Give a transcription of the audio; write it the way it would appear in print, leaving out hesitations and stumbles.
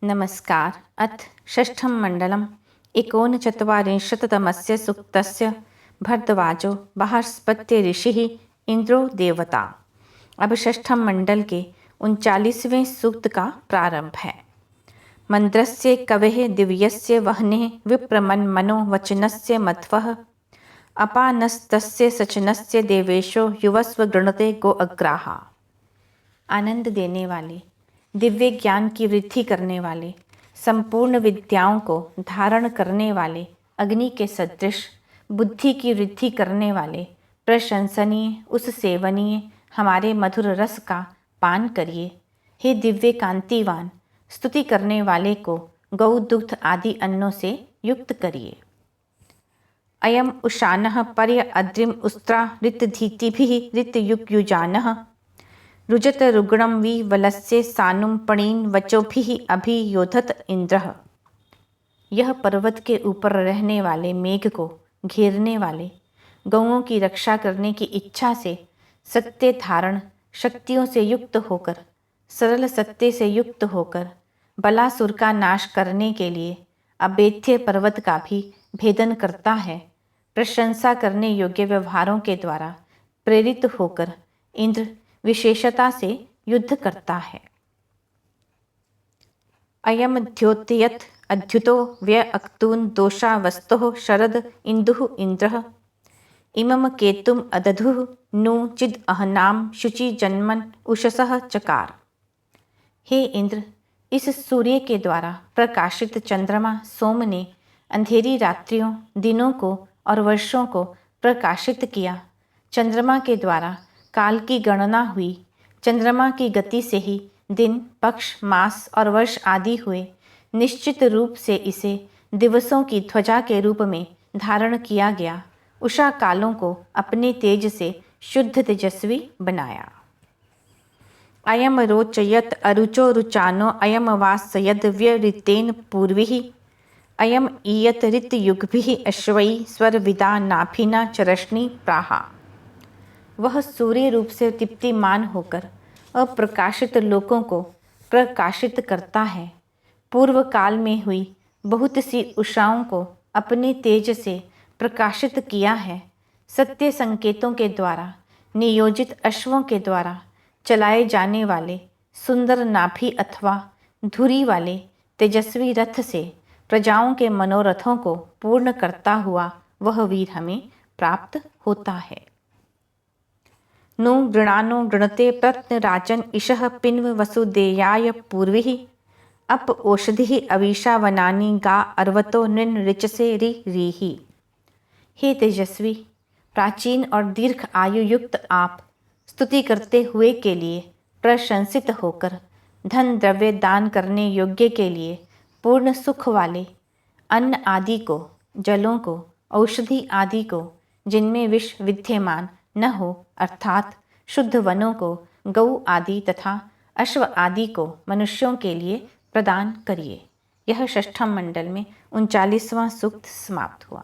नमस्कार। अथ षष्ठं मण्डलम् एकोनचत्वारिंशत्तमस्य सूक्तस्य भरद्वाजो बृहस्पति ऋषिः इंद्रो देवता। अब षष्ठम मंडल के 39वें सूक्त का प्रारंभ है। मंद्रस्य कवेः दिव्यस्य वह्नेः विप्रमन्मनो वचनस्य मध्वः अपानस्तस्य सचनस्य देवेशो युवस्व गृणते गो अग्राहा। आनंद देने वाले, दिव्य ज्ञान की वृद्धि करने वाले, संपूर्ण विद्याओं को धारण करने वाले, अग्नि के सदृश बुद्धि की वृद्धि करने वाले, प्रशंसनीय उस सेवनीय हमारे मधुर रस का पान करिए। हे दिव्य कांतिवान, स्तुति करने वाले को गौ दुग्ध आदि अन्नों से युक्त करिए। अयम उषानः पर्य अद्रिम उस्त्रा ऋतधीतिभिः ऋतयुग्युजानः रुजत रुग्णं वि वलस्य सानुं पणीन् वचोभिः अभियोधत इंद्रः। यह पर्वत के ऊपर रहने वाले मेघ को घेरने वाले, गौओं की रक्षा करने की इच्छा से, सत्य धारण शक्तियों से युक्त होकर, सरल सत्य से युक्त होकर, बलासुर का नाश करने के लिए अभेद्य पर्वत का भी भेदन करता है। प्रशंसा करने योग्य व्यवहारों के द्वारा प्रेरित होकर इंद्र विशेषता से युद्ध करता है। अयम द्योतयत अद्युतो व्यय अक्तून दोषावस्तुः शरद इंदुः इंद्रः इमम केतुम अदधुः नु चिद अहनाम शुचि जन्मन उषसः चकार। हे इंद्र, इस सूर्य के द्वारा प्रकाशित चंद्रमा सोम ने अंधेरी रात्रियों, दिनों को और वर्षों को प्रकाशित किया। चंद्रमा के द्वारा काल की गणना हुई। चंद्रमा की गति से ही दिन, पक्ष, मास और वर्ष आदि हुए। निश्चित रूप से इसे दिवसों की ध्वजा के रूप में धारण किया गया। उषा कालों को अपने तेज से शुद्ध तेजस्वी बनाया। अयम रोचयत अरुचो रुचानो अयम वासयद व्यऋतेन पूर्विः अयम ईयत ऋतयुग्भिः अश्वै स्वरविदा नाभिना चरश्नि प्राहा। वह सूर्य रूप से दीप्तिमान होकर अप्रकाशित लोकों को प्रकाशित करता है। पूर्व काल में हुई बहुत सी उषाओं को अपने तेज से प्रकाशित किया है। सत्य संकेतों के द्वारा नियोजित अश्वों के द्वारा चलाए जाने वाले सुंदर नाभि अथवा धुरी वाले तेजस्वी रथ से प्रजाओं के मनोरथों को पूर्ण करता हुआ वह वीर हमें प्राप्त होता है। नु गृणानो गृणते प्रत्न राजन ईशः पिन्व वसुदेयाय पूर्विः अप ओषधिः अवीशा वनानि गा अर्वतो नृन ऋचसे रीहि। हे तेजस्वी, प्राचीन और दीर्घ आयु युक्त आप स्तुति करते हुए के लिए प्रशंसित होकर, धन द्रव्य दान करने योग्य के लिए पूर्ण सुख वाले, अन्न आदि को, जलों को, औषधि आदि को, जिनमें विष विद्यमान न हो, अर्थात शुद्ध वनों को, गौ आदि तथा अश्व आदि को मनुष्यों के लिए प्रदान करिए। यह षष्ठम मंडल में 39वां सूक्त समाप्त हुआ।